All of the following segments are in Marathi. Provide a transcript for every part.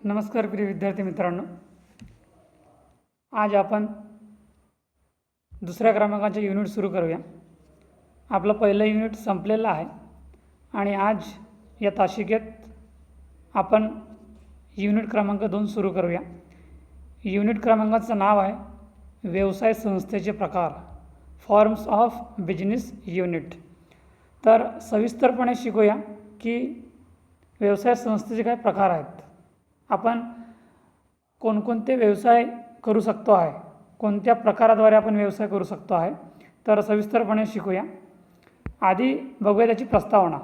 नमस्कार प्रिय विद्यार्थी मित्रांनो, आज आपण दुसऱ्या क्रमांकाचे युनिट सुरू करूया। आपलं पहिलं युनिट संपलेलं आहे आणि आज या तासिकेत आपण युनिट क्रमांक 2 सुरू करूया। युनिट क्रमांकाचं नाव आहे व्यवसाय संस्थेचे प्रकार, फॉर्म्स ऑफ बिझनेस युनिट। तर सविस्तरपणे शिकूया की व्यवसाय संस्थेचे काय प्रकार आहेत, आपण कोणकोणते व्यवसाय करू शकतो आहे, कोणत्या प्रकाराद्वारे आपण व्यवसाय करू शकतो आहे, तर सविस्तरपणे शिकूया। आधी बघूया त्याची प्रस्तावना।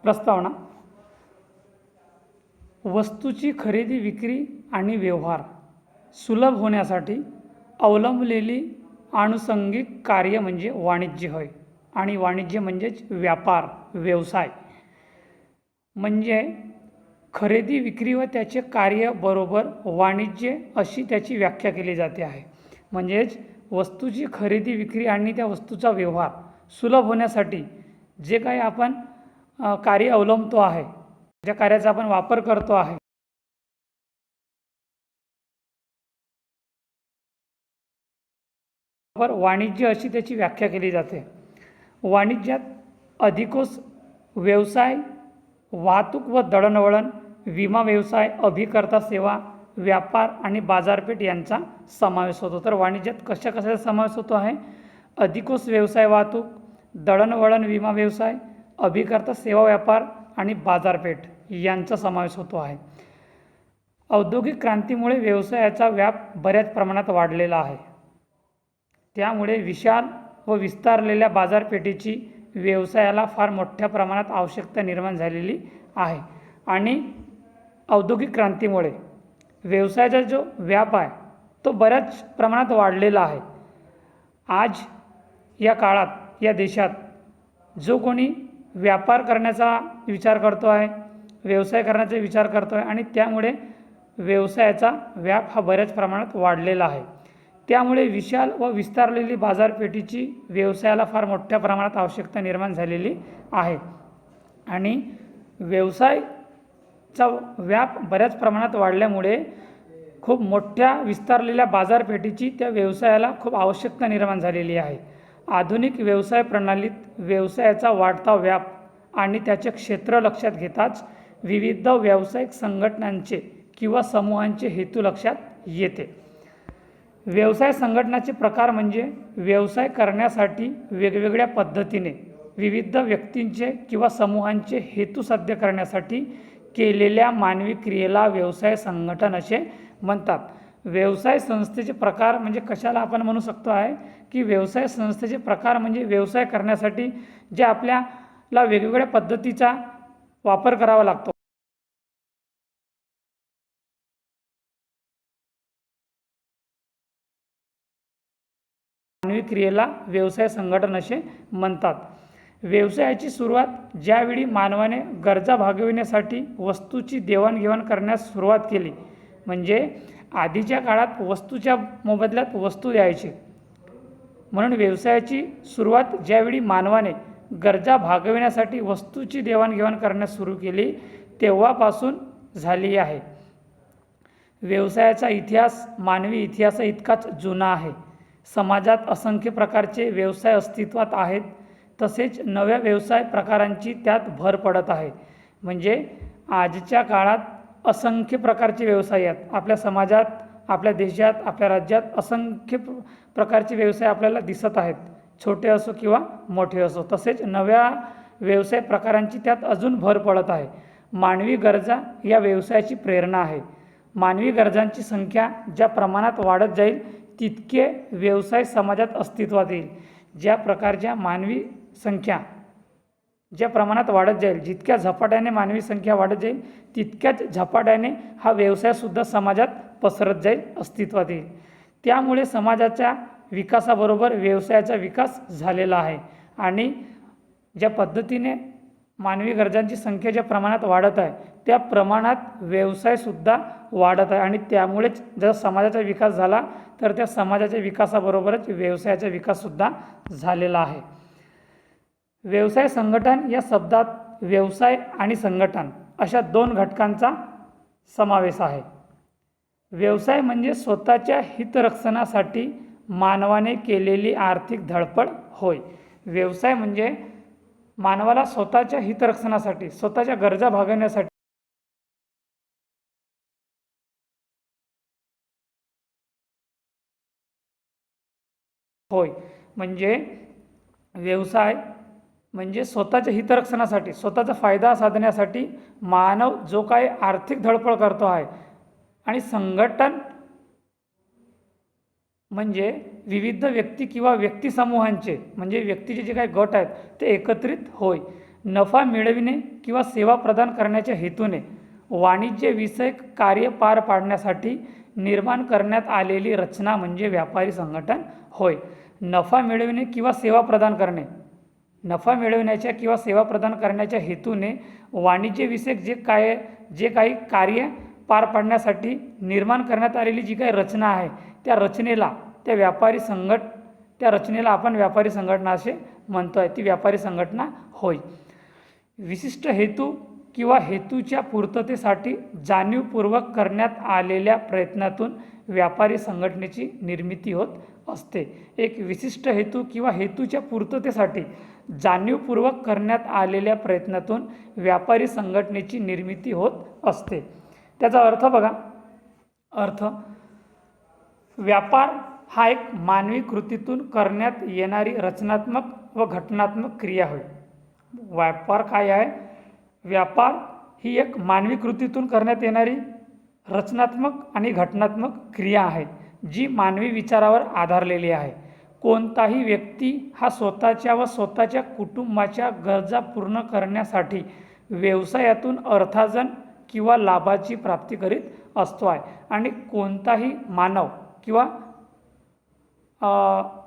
प्रस्तावना: वस्तूची खरेदी विक्री आणि व्यवहार सुलभ होण्यासाठी अवलंबलेली आनुषंगिक कार्य म्हणजे वाणिज्य होय। आणि वाणिज्य म्हणजेच व्यापार, व्यवसाय म्हणजे खरेदी विक्री व त्याचे कार्य बरोबर वाणिज्य अशी त्याची व्याख्या केली जाते आहे। म्हणजेच वस्तूची खरेदी विक्री आणि त्या वस्तूचा व्यवहार सुलभ होण्यासाठी जे काही आपण कार्य अवलंबतो आहे, ज्या कार्याचा आपण वापर करतो आहे, वाणिज्य अशी त्याची व्याख्या केली जाते। वाणिज्यात अधिकोस व्यवसाय, वाहतूक व दळणवळण, विमा व्यवसाय, अभिकर्ता सेवा, व्यापार आणि बाजारपेठ यांचा समावेश होतो। तर वाणिज्यात कशाचा समावेश होतो आहे? अधिकोस व्यवसाय, वाहतूक, दळणवळण, विमा व्यवसाय, अभिकर्ता सेवा, व्यापार आणि बाजारपेठ यांचा समावेश होतो आहे। औद्योगिक क्रांतीमुळे व्यवसायाचा व्याप बऱ्याच प्रमाणात वाढलेला आहे। त्यामुळे विशाल व विस्तारलेल्या बाजारपेठेची व्यवसायाला फार मोठ्या प्रमाणात आवश्यकता निर्माण झालेली आहे। आणि औद्योगिक क्रांतीमुळे व्यवसायाचा जो व्याप आहे तो बऱ्याच प्रमाणात वाढलेला आहे। आज या काळात, या देशात जो कोणी व्यापार करण्याचा विचार करतो आहे, व्यवसाय करण्याचा विचार करतो आहे आणि त्यामुळे व्यवसायाचा व्याप हा बऱ्याच प्रमाणात वाढलेला आहे। त्यामुळे विशाल व विस्तारलेली बाजारपेठेची व्यवसायाला फार मोठ्या प्रमाणात आवश्यकता निर्माण झालेली आहे। आणि व्यवसायाचा व्याप बऱ्याच प्रमाणात वाढल्यामुळे खूप मोठ्या विस्तारलेल्या बाजारपेठेची त्या व्यवसायाला खूप आवश्यकता निर्माण झालेली आहे। आधुनिक व्यवसाय प्रणालीत व्यवसायाचा वाढता व्याप आणि त्याचे क्षेत्र लक्षात घेताच विविध व्यावसायिक संघटनांचे किंवा समूहांचे हेतू लक्षात येते। व्यवसाय संघटनाचे प्रकार म्हणजे व्यवसाय करण्यासाठी वेगवेगळ्या पद्धतीने विविध व्यक्तींचे किंवा समूहांचे हेतू साध्य करण्यासाठी केलेल्या मानवी क्रियेला व्यवसाय संघटन असे म्हणतात। व्यवसाय संस्थेचे प्रकार म्हणजे कशाला आपण म्हणू शकतो आहे की व्यवसाय संस्थेचे प्रकार म्हणजे व्यवसाय करण्यासाठी जे आपल्याला वेगवेगळ्या पद्धतीचा वापर करावा लागतो, मानवी क्रियेला व्यवसाय संघटन असे म्हणतात। व्यवसायाची सुरुवात ज्यावेळी मानवाने गरजा भागविण्यासाठी वस्तूची देवाणघेवाण करण्यास सुरुवात केली, म्हणजे आधीच्या काळात वस्तूच्या मोबदल्यात वस्तू द्यायची, म्हणून व्यवसायाची सुरुवात ज्यावेळी मानवाने गरजा भागविण्यासाठी वस्तूची देवाणघेवाण करण्यास सुरू केली तेव्हापासून झाली आहे। व्यवसायाचा इतिहास मानवी इतिहासा इतकाच जुना आहे। समाजात असंख्य प्रकारचे व्यवसाय अस्तित्वात आहेत, तसेच नव्या व्यवसाय प्रकारांची त्यात भर पडत आहे। म्हणजे आजच्या काळात असंख्य प्रकारचे व्यवसाय आहेत आपल्या समाजात, आपल्या देशात, आपल्या राज्यात असंख्य प्रकारचे व्यवसाय आपल्याला दिसत आहेत, छोटे असो किंवा मोठे असो। तसेच नव्या व्यवसाय प्रकारांची त्यात अजून भर पडत आहे। मानवी गरजा या व्यवसायाची प्रेरणा आहे। मानवी गरजांची संख्या ज्या प्रमाणात वाढत जाईल तितके व्यवसाय समाजात अस्तित्वात येईल। ज्या प्रकारच्या मानवी संख्या ज्या प्रमाणात वाढत जाईल, जितक्या झपाट्याने मानवी संख्या वाढत जाईल तितक्याच झपाट्याने हा व्यवसायसुद्धा समाजात पसरत जाईल, अस्तित्वात येईल। त्यामुळे समाजाच्या विकासाबरोबर व्यवसायाचा विकास झालेला आहे। आणि ज्या पद्धतीने मानवी गरजांची संख्या ज्या प्रमाणात वाढत आहे त्या प्रमाणात व्यवसायसुद्धा वाढत आहे। आणि त्यामुळेच जर समाजाचा विकास झाला तर त्या समाजाच्या विकासाबरोबरच व्यवसायाचा विकाससुद्धा झालेला आहे। व्यवसाय संघटन या शब्दात व्यवसाय आणि संघटन अशा दोन घटकांचा समावेश आहे. व्यवसाय म्हणजे स्वतःच्या हितरक्षणासाठी मानवाने केलेली आर्थिक धडपड होय. व्यवसाय म्हणजे मानवाला स्वतःच्या हितरक्षणासाठी, स्वतःच्या गरजा भागवण्यासाठी होय. म्हणजे व्यवसाय म्हणजे स्वतःच्या हितरक्षणासाठी, स्वतःचा फायदा साधण्यासाठी मानव जो काही आर्थिक धडपड करतो आहे. आणि संघटन म्हणजे विविध व्यक्ती किंवा व्यक्तिसमूहांचे, म्हणजे व्यक्तीचे जे काही गट आहेत ते एकत्रित होय. नफा मिळविणे किंवा सेवा प्रदान करण्याच्या हेतूने वाणिज्यविषयक कार्य पार पाडण्यासाठी निर्माण करण्यात आलेली रचना म्हणजे व्यापारी संघटन होय. नफा मिळविणे किंवा सेवा प्रदान करणे, नफा मिळविण्याच्या किंवा सेवा प्रदान करण्याच्या हेतूने वाणिज्यविषयक जे काही कार्य पार पाडण्यासाठी निर्माण करण्यात आलेली जी काही रचना आहे त्या रचनेला आपण व्यापारी संघटना असे म्हणतो आहे. ती व्यापारी संघटना होय. विशिष्ट हेतू किंवा हेतूच्या पूर्ततेसाठी जाणीवपूर्वक करण्यात आलेल्या प्रयत्नातून व्यापारी संघटनेची निर्मिती होत असते. एक विशिष्ट हेतू किंवा हेतूच्या पूर्ततेसाठी जाणीवपूर्वक करण्यात आलेल्या प्रयत्नातून व्यापारी संघटनेची निर्मिती होत असते. त्याचा अर्थ बघा. अर्थ, व्यापार हा एक मानवी कृतीतून करण्यात येणारी रचनात्मक व घटनात्मक क्रिया होय. व्यापार काय आहे? व्यापार ही एक मानवी कृतीतून करण्यात येणारी रचनात्मक आणि घटनात्मक क्रिया आहे जी मानवी विचारावर आधारलेली आहे. कोणताही व्यक्ती हा स्वतःच्या व स्वतःच्या कुटुंबाच्या गरजा पूर्ण करण्यासाठी व्यवसायातून अर्थार्जन किंवा लाभाची प्राप्ती करीत असतो आहे. आणि कोणताही मानव किंवा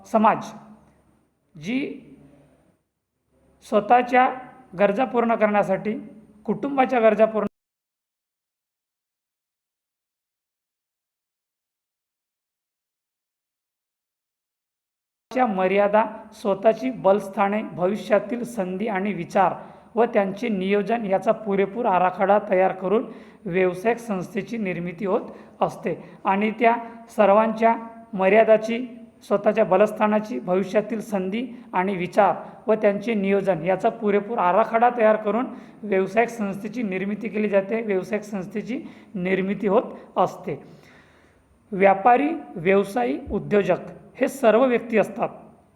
समाज जी स्वतःच्या गरजा पूर्ण करण्यासाठी, कुटुंबाच्या गरजा पूर्ण मर्यादा, स्वतःची बलस्थाने, भविष्यातील संधी आणि विचार व त्यांचे नियोजन याचा पुरेपूर आराखडा तयार करून व्यावसायिक संस्थेची निर्मिती होत असते. आणि त्या सर्वांच्या मर्यादाची, स्वतःच्या बलस्थानाची, भविष्यातील संधी आणि विचार व त्यांचे नियोजन याचा पुरेपूर आराखडा तयार करून व्यावसायिक संस्थेची निर्मिती केली जाते. व्यावसायिक संस्थेची निर्मिती होत असते. व्यापारी, व्यवसायी, उद्योजक हे सर्व व्यक्ती असतात.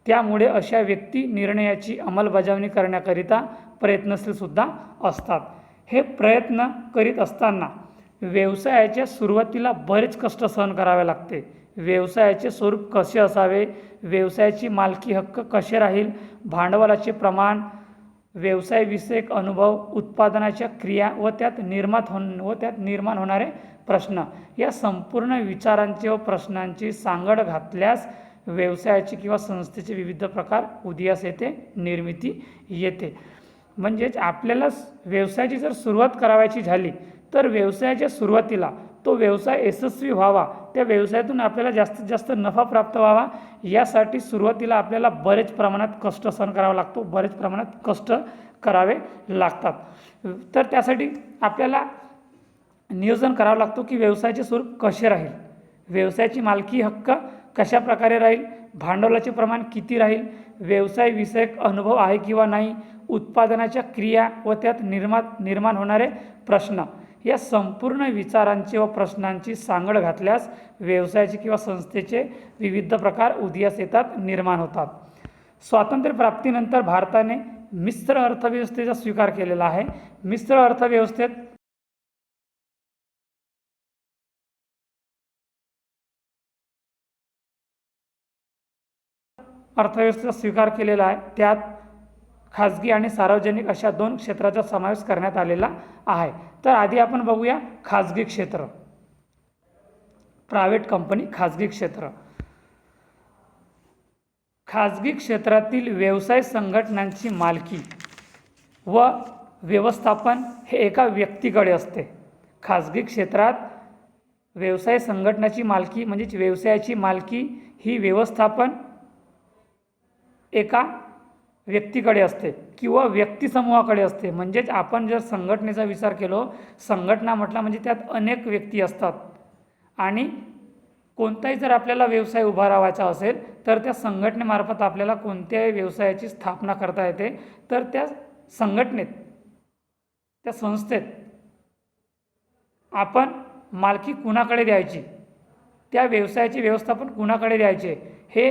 त्यामुळे अशा व्यक्ती निर्णयाची अंमलबजावणी करण्याकरिता प्रयत्नशीलसुद्धा असतात. हे प्रयत्न करीत असताना व्यवसायाच्या सुरुवातीला बरेच कष्ट सहन करावे लागते. व्यवसायाचे स्वरूप कसे असावे, व्यवसायाची मालकी हक्क कसे राहील, भांडवलाचे प्रमाण, व्यवसायविषयक अनुभव, उत्पादनाच्या क्रिया व त्यात निर्माण होणारे प्रश्न या संपूर्ण विचारांचे व प्रश्नांची सांगड घातल्यास व्यवसायाची किंवा संस्थेचे विविध प्रकार उदयास येते, निर्मिती येते. म्हणजेच आपल्याला व्यवसायाची जर सुरुवात करायची झाली तर व्यवसायाच्या सुरुवातीला तो व्यवसाय यशस्वी व्हावा, त्या व्यवसायातून आपल्याला जास्तीत जास्त नफा प्राप्त व्हावा, यासाठी सुरुवातीला आपल्याला बरेच प्रमाणात कष्ट सहन करावा लागतो, बरेच प्रमाणात कष्ट करावे लागतात. तर त्यासाठी आपल्याला नियोजन करावं लागतो की व्यवसायाचे स्वरूप कसे राहील, व्यवसायाची मालकी हक्क कशा प्रकारे राहील, भांडवलाचे प्रमाण किती राहील, व्यवसायविषयक अनुभव आहे किंवा नाही, उत्पादनाच्या क्रिया व त्यात निर्माण होणारे प्रश्न या संपूर्ण विचारांचे व प्रश्नांची सांगड घातल्यास व्यवसायाचे किंवा संस्थेचे विविध प्रकार उदयास येतात, निर्माण होतात. स्वातंत्र्य प्राप्तीनंतर भारताने मिश्र अर्थव्यवस्थेचा स्वीकार केलेला आहे. मिश्र अर्थव्यवस्थेचा स्वीकार केलेला आहे. त्यात खाजगी आणि सार्वजनिक अशा दोन क्षेत्राचा समावेश करण्यात आलेला आहे. तर आधी आपण बघूया खाजगी क्षेत्र, प्रायव्हेट कंपनी, खाजगी क्षेत्र. खाजगी क्षेत्रातील व्यवसाय संघटनांची मालकी व व्यवस्थापन हे एका व्यक्तीकडे असते. खाजगी क्षेत्रात व्यवसाय संघटनाची मालकी म्हणजेच व्यवसायाची मालकी ही व्यवस्थापन एका व्यक्तीकडे असते किंवा व्यक्तिसमूहाकडे असते. म्हणजेच आपण जर संघटनेचा विचार केलो, संघटना म्हटला म्हणजे त्यात अनेक व्यक्ती असतात आणि कोणताही जर आपल्याला व्यवसाय उभारावायचा असेल तर त्या संघटनेमार्फत आपल्याला कोणत्याही व्यवसायाची स्थापना करता येते. तर त्या संघटनेत, त्या संस्थेत आपण मालकी कुणाकडे द्यायची, त्या व्यवसायाचे व्यवस्थापन कुणाकडे द्यायचे, हे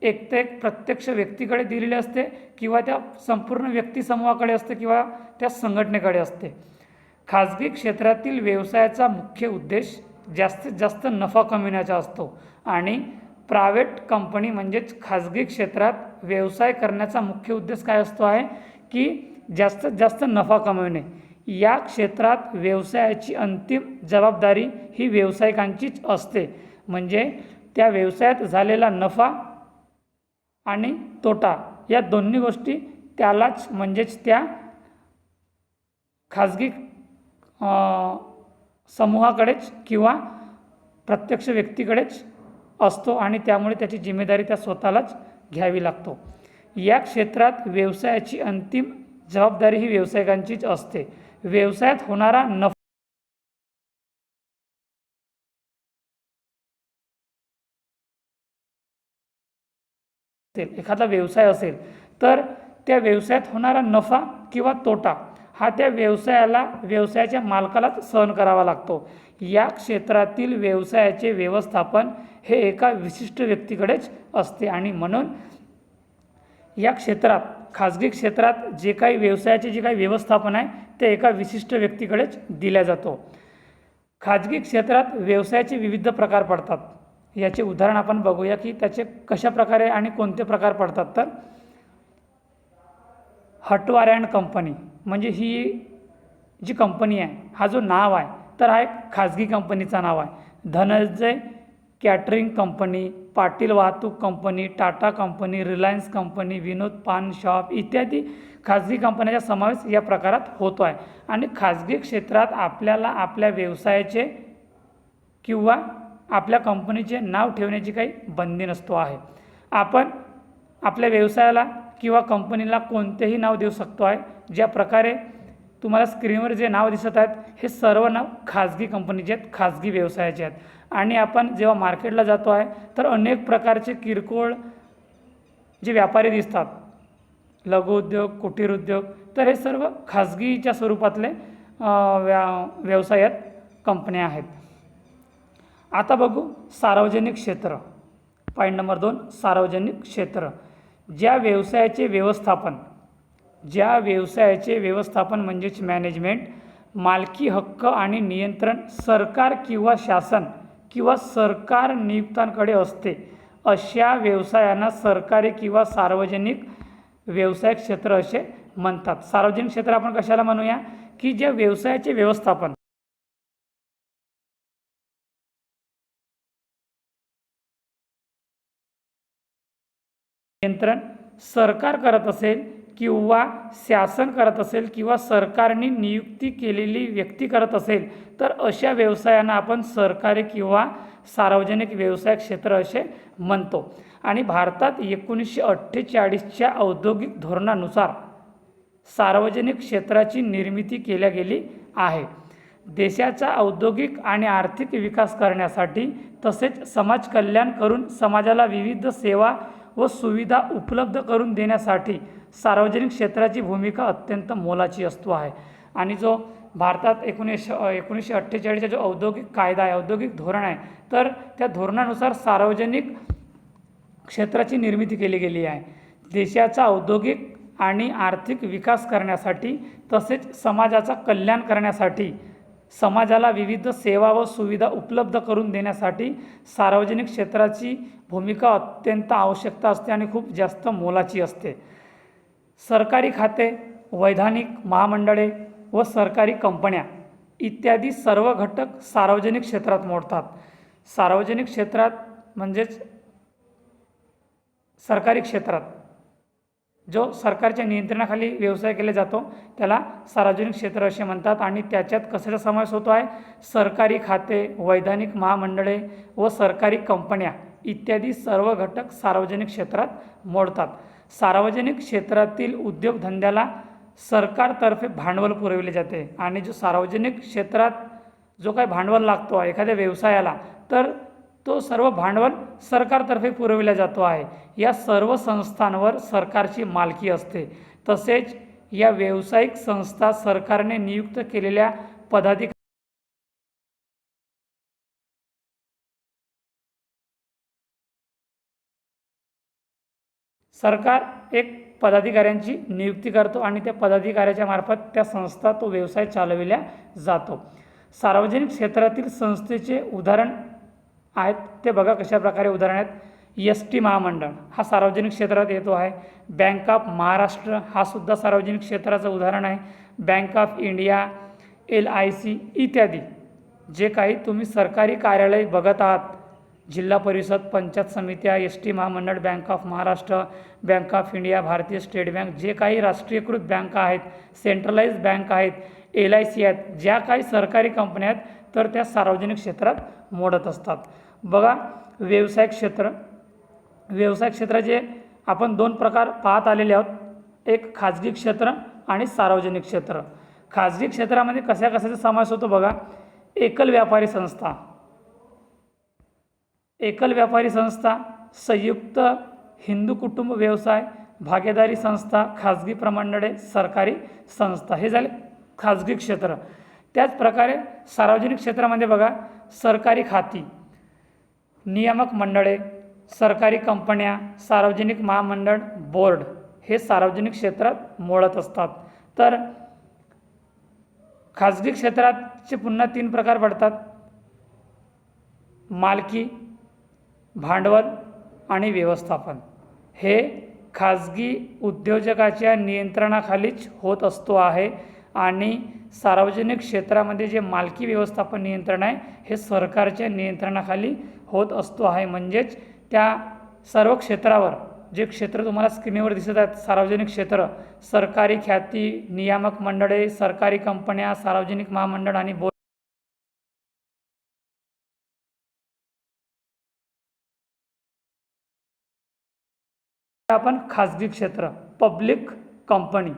एक तर एक प्रत्यक्ष व्यक्तीकडे दिलेले असते किंवा त्या संपूर्ण व्यक्तिसमूहाकडे असते किंवा त्या संघटनेकडे असते. खाजगी क्षेत्रातील व्यवसायाचा मुख्य उद्देश जास्तीत जास्त नफा कमविण्याचा असतो आणि प्रायव्हेट कंपनी म्हणजेच खाजगी क्षेत्रात व्यवसाय करण्याचा मुख्य उद्देश काय असतो आहे की जास्तीत जास्त नफा कमविणे. या क्षेत्रात व्यवसायाची अंतिम जबाबदारी ही व्यावसायिकांचीच असते. म्हणजे त्या व्यवसायात झालेला नफा आणि तोटा या दोन्ही गोष्टी त्यालाच म्हणजेच त्या खाजगी समूहाकडेच किंवा प्रत्यक्ष व्यक्तीकडेच असतो आणि त्यामुळे त्याची जिम्मेदारी त्या स्वतःलाच घ्यावी लागतो. या क्षेत्रात व्यवसायाची अंतिम जबाबदारी ही व्यावसायिकांचीच असते. व्यवसायात होणारा नफा एखादा व्यवसाय असेल तर त्या व्यवसायात होणारा नफा किंवा तोटा हा त्या व्यवसायाच्या मालकालाच सहन करावा लागतो. या क्षेत्रातील व्यवसायाचे व्यवस्थापन हे एका विशिष्ट व्यक्तीकडेच असते आणि म्हणून या क्षेत्रात, खाजगी क्षेत्रात जे काही व्यवसायाचे जे काही व्यवस्थापन आहे ते एका विशिष्ट व्यक्तीकडेच दिला जातो. खाजगी क्षेत्रात व्यवसायाचे विविध प्रकार पडतात. याचे उदाहरण आपण बघूया की त्याचे कशा प्रकारे आणि कोणते प्रकार पडतात. तर हटवारे अँड कंपनी म्हणजे ही जी कंपनी आहे, हा जो नाव आहे तर हा एक खाजगी कंपनीचा नाव आहे. धनंजय कॅटरिंग कंपनी, पाटील वाहतूक company, Tata company, Reliance company, Vinod paan shop इत्यादी खाजगी कंपन्याचा समावेश या प्रकारात होतो आहे. आणि खाजगी क्षेत्रात आपल्याला आपल्या व्यवसायाचे किंवा आपल्या कंपनीचे नाव ठेवण्याची काही बंदी नसतो आहे. आपण आपल्या व्यवसायाला किंवा कंपनीला कोणतेही नाव देऊ शकतो आहे. ज्या प्रकारे तुम्हाला स्क्रीनवर जे नाव दिसत आहेत हे सर्व नाव खाजगी कंपनीचे आहेत, खाजगी व्यवसायाचे आहेत. आणि आपण जेव्हा मार्केटला जातो आहे तर अनेक प्रकारचे किरकोळ जे व्यापारी दिसतात, लघुउद्योग, कुटीर उद्योग, तर हे सर्व खाजगीच्या स्वरूपातले व्यवसायात कंपन्या आहेत. आता बघू सार्वजनिक क्षेत्र. पॉईंट नंबर 2, सार्वजनिक क्षेत्र. ज्या व्यवसायाचे व्यवस्थापन म्हणजेच मॅनेजमेंट, मालकी हक्क आणि नियंत्रण सरकार किंवा शासन किंवा सरकार नियुक्तांकडे असते, अशा व्यवसायांना सरकारी किंवा सार्वजनिक व्यवसाय क्षेत्र असे म्हणतात. सार्वजनिक क्षेत्र आपण कशाला म्हणूया की ज्या व्यवसायाचे व्यवस्थापन नियंत्रण सरकार करत असेल किंवा शासन करत असेल किंवा सरकारने नियुक्ती केलेली व्यक्ती करत असेल तर अशा व्यवसायांना आपण सरकारी किंवा सार्वजनिक व्यवसाय क्षेत्र असे म्हणतो. आणि भारतात 1948च्या औद्योगिक धोरणानुसार सार्वजनिक क्षेत्राची निर्मिती केल्या गेली आहे. देशाचा औद्योगिक आणि आर्थिक विकास करण्यासाठी तसेच समाज कल्याण करून समाजाला विविध सेवा व सुविधा उपलब्ध करून देण्यासाठी सार्वजनिक क्षेत्राची भूमिका अत्यंत मोलाची असतो आहे. आणि जो भारतात 1948चा जो औद्योगिक कायदा आहे, औद्योगिक धोरण आहे, तर त्या धोरणानुसार सार्वजनिक क्षेत्राची निर्मिती केली गेली आहे. देशाचा औद्योगिक आणि आर्थिक विकास करण्यासाठी तसेच समाजाचा कल्याण करण्यासाठी, समाजाला विविध सेवा व सुविधा उपलब्ध करून देण्यासाठी सार्वजनिक क्षेत्राची भूमिका अत्यंत आवश्यकता असते आणि खूप जास्त मोलाची असते. सरकारी खाते, वैधानिक महामंडळे व सरकारी कंपन्या इत्यादी सर्व घटक सार्वजनिक क्षेत्रात मोडतात. सार्वजनिक क्षेत्रात म्हणजेच सरकारी क्षेत्रात जो सरकारच्या नियंत्रणाखाली व्यवसाय केला जातो त्याला सार्वजनिक क्षेत्र असे म्हणतात. आणि त्याच्यात कशाचा समावेश होतो आहे, सरकारी खाते, वैधानिक महामंडळे व सरकारी कंपन्या इत्यादी सर्व घटक सार्वजनिक क्षेत्रात मोडतात. सार्वजनिक क्षेत्रातील उद्योगधंद्याला सरकारतर्फे भांडवल पुरविले जाते आणि जो सार्वजनिक क्षेत्रात जो काही भांडवल लागतो आहे एखाद्या व्यवसायाला, तर तो सर्व भांडवल सरकारतर्फे पुरविला जातो आहे. या सर्व संस्थांवर सरकारची मालकी असते. तसेच या व्यावसायिक संस्था सरकारने नियुक्त केलेल्या पदाधिकारी सरकार एक पदाधिकाऱ्यांची नियुक्ती करतो आणि त्या पदाधिकाऱ्याच्या मार्फत त्या संस्था तो व्यवसाय चालविला जातो. सार्वजनिक क्षेत्रातील संस्थेचे उदाहरण आहेत ते बघा कशा प्रकारे उदाहरण आहेत. एस टी महामंडळ हा सार्वजनिक क्षेत्रात येतो आहे. बँक ऑफ महाराष्ट्र हा सुद्धा सार्वजनिक क्षेत्राचं उदाहरण आहे. बँक ऑफ इंडिया, LIC इत्यादी जे काही तुम्ही सरकारी कार्यालय बघत आहात, जिल्हा परिषद, पंचायत समित्या, ST महामंडळ, bank of Maharashtra, bank of India, भारतीय स्टेट बँक, जे काही राष्ट्रीयकृत बँका आहेत, सेंट्रलाइज बँक आहेत, LIC आहेत, ज्या काही सरकारी कंपन्या आहेत, तर त्या सार्वजनिक क्षेत्रात मोडत असतात. बघा व्यवसाय क्षेत्र. व्यवसाय क्षेत्राचे आपण दोन प्रकार पाहत आलेले आहोत, एक खाजगी क्षेत्र आणि सार्वजनिक क्षेत्र. खाजगी क्षेत्रामध्ये कशाचा समावेश होतो बघा. एकल व्यापारी संस्था, एकल व्यापारी संस्था, संयुक्त हिंदू कुटुंब व्यवसाय, भागीदारी संस्था, खाजगी प्रमंडळे, सरकारी संस्था, हे झाले खाजगी क्षेत्र. त्याच प्रकारे सार्वजनिक क्षेत्रामध्ये बघा सरकारी खाती, नियामक मंडळे, सरकारी कंपन्या, सार्वजनिक महामंडळ, बोर्ड हे सार्वजनिक क्षेत्रात मोडत असतात. तर खाजगी क्षेत्राचे पुन्हा 3 प्रकार पडतात: मालकी, भांडवल आणि व्यवस्थापन. हे खाजगी उद्योजकाच्या नियंत्रणाखालीच होत असतो आहे आणि सार्वजनिक क्षेत्रामध्ये जे मालकी व्यवस्थापन नियंत्रण आहे हे सरकारच्या नियंत्रणाखाली होत असतो आहे. म्हणजेच त्या सर्व क्षेत्रावर जे क्षेत्र तुम्हाला स्क्रीनवर दिसत आहेत, सार्वजनिक क्षेत्र, सरकारी ख्याती, नियामक मंडळे, सरकारी कंपन्या, सार्वजनिक महामंडळ आणि बोर्ड, आपण खाजगी क्षेत्र, पब्लिक कंपनी.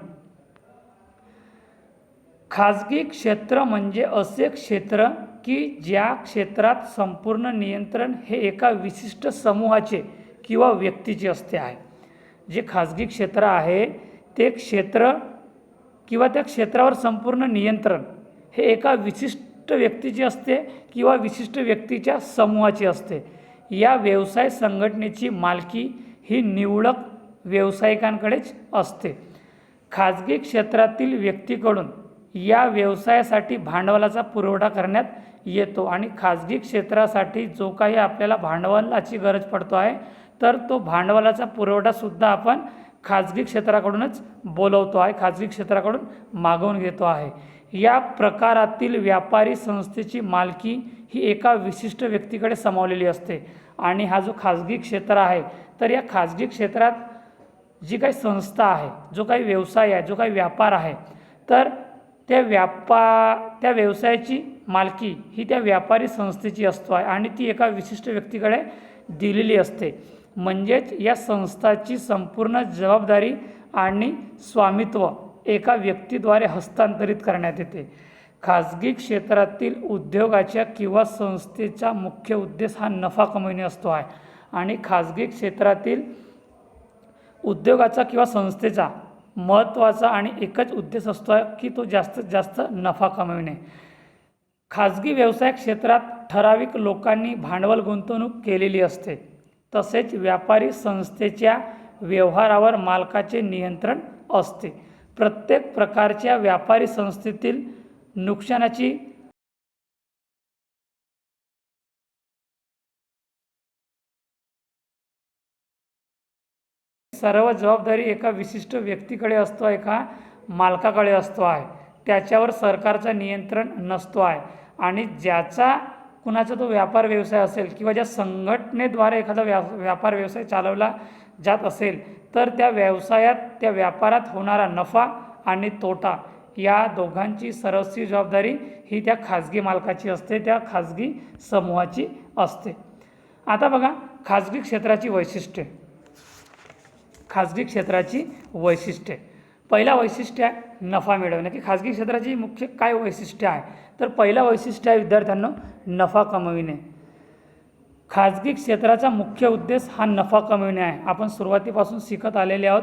खाजगी क्षेत्र म्हणजे असे क्षेत्र की ज्या क्षेत्रात संपूर्ण नियंत्रण हे एका विशिष्ट समूहाचे किंवा व्यक्तीचे असते आहे. जे खाजगी क्षेत्र आहे ते क्षेत्र किंवा त्या क्षेत्रावर संपूर्ण नियंत्रण हे एका विशिष्ट व्यक्तीचे असते किंवा विशिष्ट व्यक्तीच्या समूहाची असते. या व्यवसाय संघटनेची मालकी ही निवडक व्यावसायिकांकडेच असते. खाजगी क्षेत्रातील व्यक्तीकडून या व्यवसायासाठी भांडवलाचा पुरवठा करण्यात येतो आणि खाजगी क्षेत्रासाठी जो काही आपल्याला भांडवलाची गरज पडतो आहे तर तो भांडवलाचा पुरवठासुद्धा आपण खाजगी क्षेत्राकडूनच बोलवतो आहे, खाजगी क्षेत्राकडून मागवून घेतो आहे. या प्रकारातील व्यापारी संस्थेची मालकी ही एका विशिष्ट व्यक्तीकडे सामावलेली असते आणि हा जो खाजगी क्षेत्र आहे तर या खाजगी क्षेत्रात जी काही संस्था आहे, जो काही व्यवसाय आहे, जो काही व्यापार आहे, तर त्या व्यवसायाची मालकी ही त्या व्यापारी संस्थेची असतो आहे आणि ती एका विशिष्ट व्यक्तीकडे दिलेली असते. म्हणजेच या संस्थाची संपूर्ण जबाबदारी आणि स्वामित्व एका व्यक्तीद्वारे हस्तांतरित करण्यात येते. खाजगी क्षेत्रातील उद्योगाच्या किंवा संस्थेचा मुख्य उद्देश हा नफा कमविणे असतो आहे आणि खाजगी क्षेत्रातील उद्योगाचा किंवा संस्थेचा महत्त्वाचा आणि एकच उद्देश असतो आहे की तो जास्तीत जास्त नफा कमविणे. खाजगी व्यवसाय क्षेत्रात ठराविक लोकांनी भांडवल गुंतवणूक केलेली असते. तसेच व्यापारी संस्थेच्या व्यवहारावर मालकाचे नियंत्रण असते. प्रत्येक प्रकारच्या व्यापारी संस्थेतील नुकसानाची सर्व जबाबदारी एका विशिष्ट व्यक्तीकडे असतो, एका मालकाकडे असतो आहे. त्याच्यावर सरकारचं नियंत्रण नसतो आहे आणि ज्याचा कुणाचा तो व्यापार व्यवसाय असेल किंवा ज्या संघटनेद्वारे एखादा व्यापार व्यवसाय चालवला जात असेल तर त्या व्यवसायात, त्या व्यापारात होणारा नफा आणि तोटा या दोघांची सर्वस्वी जबाबदारी ही त्या खाजगी मालकाची असते, त्या खाजगी समूहाची असते. आता बघा खाजगी क्षेत्राची वैशिष्ट्ये. खाजगी क्षेत्राची वैशिष्ट्ये. पहिला वैशिष्ट्य आहे नफा मिळवणे, की खाजगी क्षेत्राची मुख्य काय वैशिष्ट्य आहे. तर पहिला वैशिष्ट्य आहे विद्यार्थ्यांनो नफा कमविणे. खाजगी क्षेत्राचा मुख्य उद्देश हा नफा कमविणे आहे. आपण सुरुवातीपासून शिकत आलेले आहोत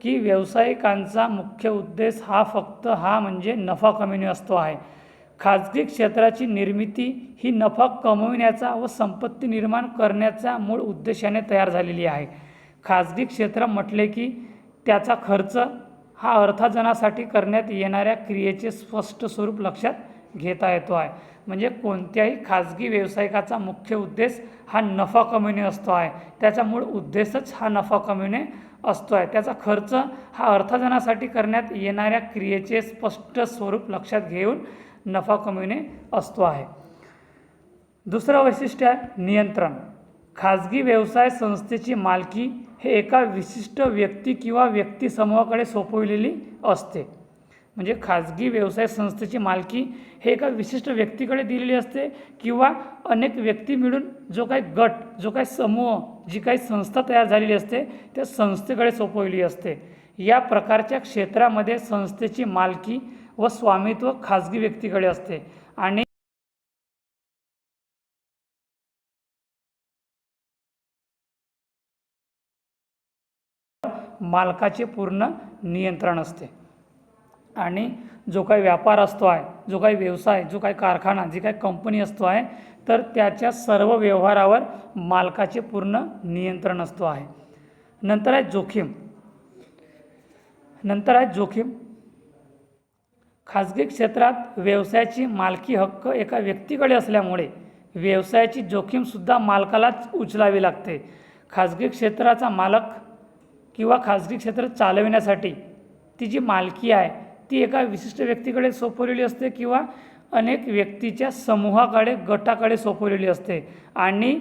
की व्यावसायिकांचा मुख्य उद्देश हा म्हणजे नफा कमविणे असतो आहे. खाजगी क्षेत्राची निर्मिती ही नफा कमविण्याचा व संपत्ती निर्माण करण्याच्या मूळ उद्देशाने तयार झालेली आहे. खाजगी क्षेत्र म्हटले की त्याचा खर्च हा अर्थार्जनासाठी करण्यात येणाऱ्या क्रियेचे स्पष्ट स्वरूप लक्षात घेता येतो आहे. म्हणजे कोणत्याही खाजगी व्यावसायिकाचा मुख्य उद्देश हा नफा कमविणे असतो आहे. त्याचा मूळ उद्देशच हा नफा कमविणे असतो आहे. त्याचा खर्च हा अर्थार्जनासाठी करण्यात येणाऱ्या क्रियेचे स्पष्ट स्वरूप लक्षात घेऊन नफा कमविणे असतो आहे. दुसरं वैशिष्ट्य आहे नियंत्रण. खाजगी व्यवसाय संस्थेची मालकी हे एका विशिष्ट व्यक्ती किंवा व्यक्तिसमूहाकडे सोपविलेली असते. म्हणजे खाजगी व्यवसाय संस्थेची मालकी हे एका विशिष्ट व्यक्तीकडे दिलेली असते किंवा अनेक व्यक्ती मिळून जो काही गट, जो काही समूह, जी काही संस्था तयार झालेली असते त्या संस्थेकडे सोपवलेली असते. या प्रकारच्या क्षेत्रामध्ये संस्थेची मालकी व स्वामित्व खाजगी व्यक्तीकडे असते आणि मालकाचे पूर्ण नियंत्रण असते. आणि जो काही व्यापार असतो आहे, जो काही व्यवसाय, जो काही कारखाना, जी काही कंपनी असतो आहे तर त्याच्या सर्व व्यवहारावर मालकाचे पूर्ण नियंत्रण असतो आहे. नंतर आहे जोखीम. खाजगी क्षेत्रात व्यवसायाची मालकी हक्क एका व्यक्तीकडे असल्यामुळे व्यवसायाची जोखीमसुद्धा मालकालाच उचलावी लागते. खाजगी क्षेत्राचा मालक किंवा खाजगी क्षेत्र चालविण्यासाठी ती जी मालकी आहे ती एका विशिष्ट व्यक्तीकडे सोपवलेली असते किंवा अनेक व्यक्तीच्या समूहाकडे, गटाकडे सोपवलेली असते. आणि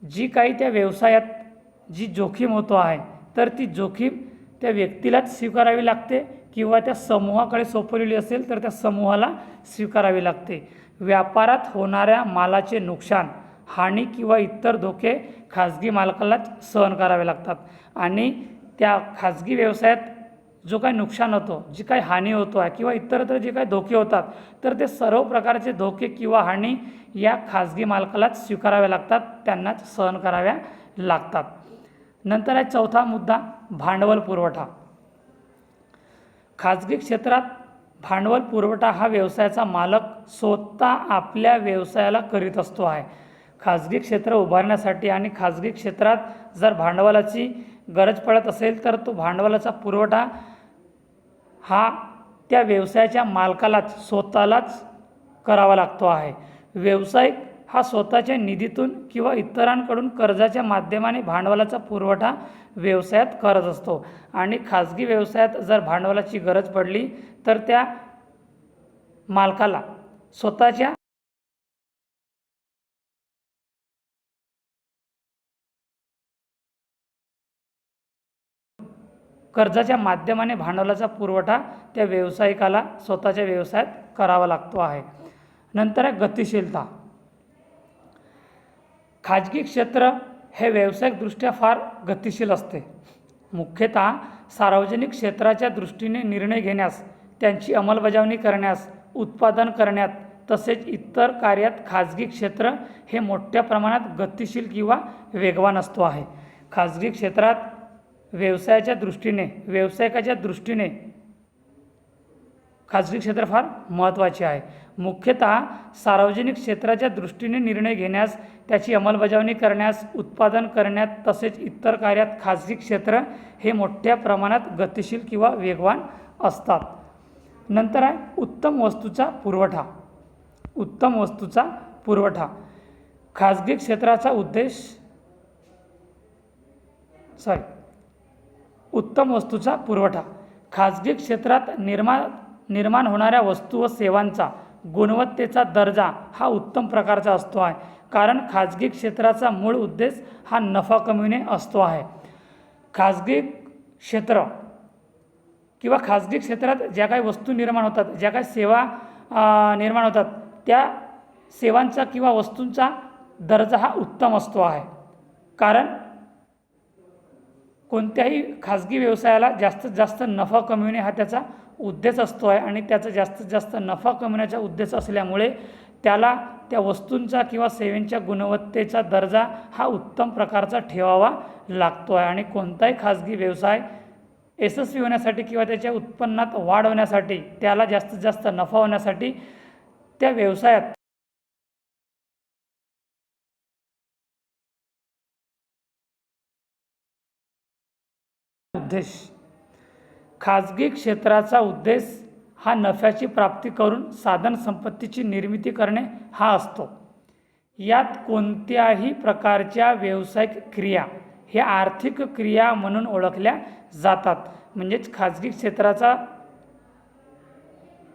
जी काही त्या व्यवसायात जी जोखीम होतो आहे तर ती जोखीम त्या व्यक्तीलाच स्वीकारावी लागते किंवा त्या समूहाकडे सोपवलेली असेल तर त्या समूहाला स्वीकारावी लागते. व्यापारात होणाऱ्या मालाचे नुकसान, हानी किंवा इतर धोके खाजगी मालकालाच सहन करावे लागतात. आणि त्या खाजगी व्यवसायात जो काही नुकसान होतो, जी काही हानी होतो आहे किंवा इतरत्र जे काही धोके होतात तर ते सर्व प्रकारचे धोके किंवा हानी या खाजगी मालकालाच स्वीकाराव्या लागतात, त्यांनाच सहन कराव्या लागतात. नंतर आहे चौथा मुद्दा भांडवल पुरवठा. खाजगी क्षेत्रात भांडवल पुरवठा हा व्यवसायाचा मालक स्वतः आपल्या व्यवसायाला करीत असतो आहे. खाजगी क्षेत्र उभारण्यासाठी आणि खाजगी क्षेत्रात जर भांडवलाची गरज पडत असेल तर तो भांडवलाचा पुरवठा हा त्या व्यवसायाच्या मालकालाच, स्वतःलाच करावा लागतो आहे. व्यावसायिक हा स्वतःच्या निधीतून किंवा इतरांकडून कर्जाच्या माध्यमाने भांडवलाचा पुरवठा व्यवसायात करत असतो. आणि खाजगी व्यवसायात जर भांडवलाची गरज पडली तर त्या मालकाला स्वतःच्या कर्जाच्या माध्यमाने भांडवलाचा पुरवठा त्या व्यावसायिकाला स्वतःच्या व्यवसायात करावा लागतो आहे. नंतर आहे गतिशीलता. खाजगी क्षेत्र हे व्यावसायिकदृष्ट्या फार गतिशील असते. मुख्यतः सार्वजनिक क्षेत्राच्या दृष्टीने निर्णय घेण्यास, त्यांची अंमलबजावणी करण्यास, उत्पादन करण्यात तसेच इतर कार्यात खाजगी क्षेत्र हे मोठ्या प्रमाणात गतिशील किंवा वेगवान असतो आहे. खाजगी क्षेत्रात व्यावसायिकाच्या दृष्टीने खाजगी क्षेत्र फार महत्त्वाचे आहे. मुख्यतः सार्वजनिक क्षेत्राच्या दृष्टीने निर्णय घेण्यास, त्याची अंमलबजावणी करण्यास, उत्पादन करण्यात तसेच इतर कार्यात खाजगी क्षेत्र हे मोठ्या प्रमाणात गतिशील किंवा वेगवान असतात. नंतर आहे उत्तम वस्तूचा पुरवठा. खाजगी क्षेत्राचा उद्देश उत्तम वस्तूचा पुरवठा. खाजगी क्षेत्रात निर्माण होणाऱ्या वस्तू व सेवांचा गुणवत्तेचा दर्जा हा उत्तम प्रकारचा असतो आहे. कारण खाजगी क्षेत्राचा मूळ उद्देश हा नफा कमविणे असतो आहे. खाजगी क्षेत्र किंवा खाजगी क्षेत्रात ज्या काही वस्तू निर्माण होतात, ज्या काही सेवा निर्माण होतात त्या सेवांचा किंवा वस्तूंचा दर्जा हा उत्तम असतो आहे. कारण कोणत्याही खाजगी व्यवसायाला जास्तीत जास्त नफा कमविणे हा त्याचा उद्देश असतो आहे आणि त्याचा जास्तीत जास्त नफा कमविण्याचा उद्देश असल्यामुळे त्याला त्या वस्तूंचा किंवा सेवांच्या गुणवत्तेचा दर्जा हा उत्तम प्रकारचा ठेवावा लागतो आहे. आणि कोणताही खाजगी व्यवसाय यशस्वी होण्यासाठी किंवा त्याच्या उत्पन्नात वाढ होण्यासाठी, त्याला जास्तीत जास्त नफा होण्यासाठी त्या व्यवसायात उद्देश, खाजगी क्षेत्राचा उद्देश हा नफ्याची प्राप्ती करून साधन संपत्तीची निर्मिती करणे हा असतो. यात कोणत्याही प्रकारच्या व्यावसायिक क्रिया हे आर्थिक क्रिया म्हणून ओळखल्या जातात. म्हणजेच खाजगी क्षेत्राचा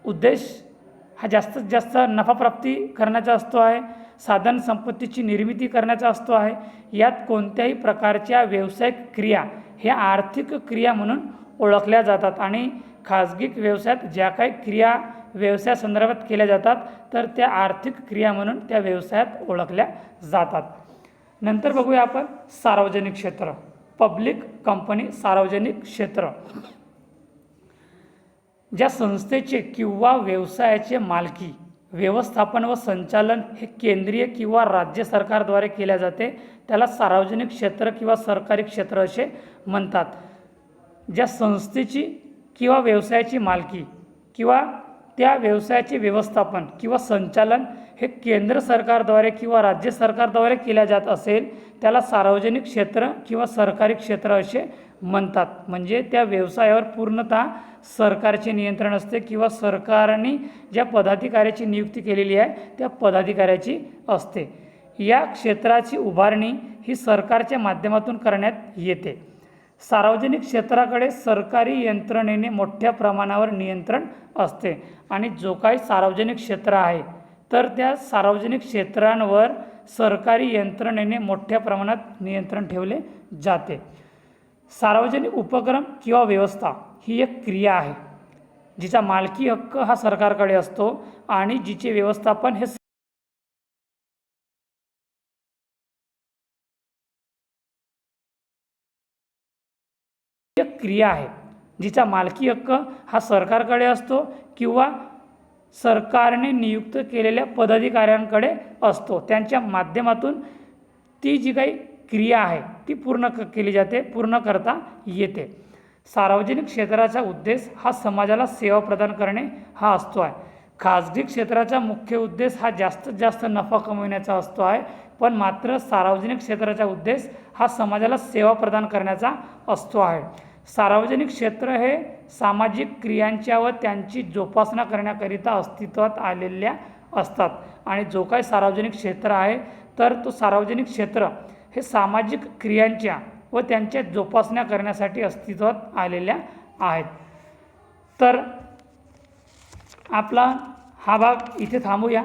उद्देश हा जास्तीत जास्त नफा प्राप्ती करण्याचा असतो आहे, साधन संपत्तीची निर्मिती करण्याचा असतो आहे. यात कोणत्याही प्रकारच्या व्यावसायिक क्रिया हे आर्थिक क्रिया म्हणून ओळखल्या जातात आणि खाजगी व्यवसायात ज्या काही क्रिया व्यवसायासंदर्भात केल्या जातात तर त्या आर्थिक क्रिया म्हणून त्या व्यवसायात ओळखल्या जातात. नंतर बघूया आपण सार्वजनिक क्षेत्र, पब्लिक कंपनी. सार्वजनिक क्षेत्र ज्या संस्थेचे किंवा व्यवसायाचे मालकी, व्यवस्थापन व संचालन हे केंद्रीय किंवा राज्य सरकारद्वारे केले जाते त्याला सार्वजनिक क्षेत्र किंवा सरकारी क्षेत्र असे म्हणतात. ज्या संस्थेची किंवा व्यवसायाची मालकी किंवा त्या व्यवसायाचे व्यवस्थापन किंवा संचालन हे केंद्र सरकारद्वारे किंवा राज्य सरकारद्वारे केल्या जात असेल त्याला सार्वजनिक क्षेत्र किंवा सरकारी क्षेत्र असे म्हणतात. म्हणजे त्या व्यवसायावर पूर्णतः सरकारचे नियंत्रण असते किंवा सरकारने ज्या पदाधिकाऱ्याची नियुक्ती केलेली आहे त्या पदाधिकाऱ्याची असते. या क्षेत्राची उभारणी ही सरकारच्या माध्यमातून करण्यात येते. सार्वजनिक क्षेत्राकडे सरकारी यंत्रणेने मोठ्या प्रमाणावर नियंत्रण असते आणि जो काही सार्वजनिक क्षेत्र आहे तर त्या सार्वजनिक क्षेत्रांवर सरकारी यंत्रणेने मोठ्या प्रमाणात नियंत्रण ठेवले जाते. सार्वजनिक उपक्रम किंवा व्यवस्था ही एक क्रिया आहे जिचा मालकी हक्क हा सरकारकडे असतो आणि जिचे व्यवस्थापन हे एक क्रिया आहे जिचा मालकी हक्क हा सरकारकडे असतो किंवा सरकारने नियुक्त केलेल्या पदाधिकाऱ्यांकडे असतो. त्यांच्या माध्यमातून ती जी काही क्रिया आहे ती केली जाते, पूर्ण करता येते. सार्वजनिक क्षेत्राचा उद्देश हा समाजाला सेवा प्रदान करणे हा असतो आहे. खाजगी क्षेत्राचा मुख्य उद्देश हा जास्तीत जास्त नफा कमविण्याचा असतो आहे, पण मात्र सार्वजनिक क्षेत्राचा उद्देश हा समाजाला सेवा प्रदान करण्याचा असतो आहे. सार्वजनिक क्षेत्र हे सामाजिक क्रियांच्या व त्यांची जोपासना करण्याकरिता अस्तित्वात आलेल्या असतात आणि जो काही सार्वजनिक क्षेत्र आहे तर तो सार्वजनिक क्षेत्र हे सामाजिक क्रियांच्या व त्यांच्या जोपासना करण्यासाठी अस्तित्वात आलेल्या आहेत. तर आपला हा भाग इथे थांबूया.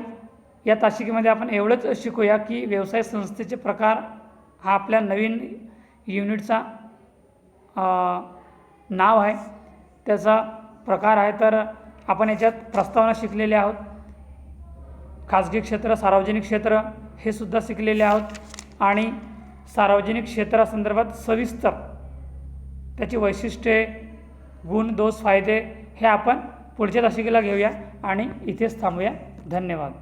या तासिकेमध्ये आपण एवढंच शिकूया की व्यवसाय संस्थेचे प्रकार हा आपल्या नवीन युनिटचा नाव आहे, त्याचा प्रकार आहे. तर आपण याच्यात प्रस्तावना शिकलेले आहोत, खाजगी क्षेत्र, सार्वजनिक क्षेत्र हे सुद्धा शिकलेले आहोत आणि सार्वजनिक क्षेत्रासंदर्भात सविस्तर त्याची वैशिष्ट्ये, गुण, दोष, फायदे हे आपण पुढच्या तासिकेला घेऊया आणि इथेच थांबूया. धन्यवाद.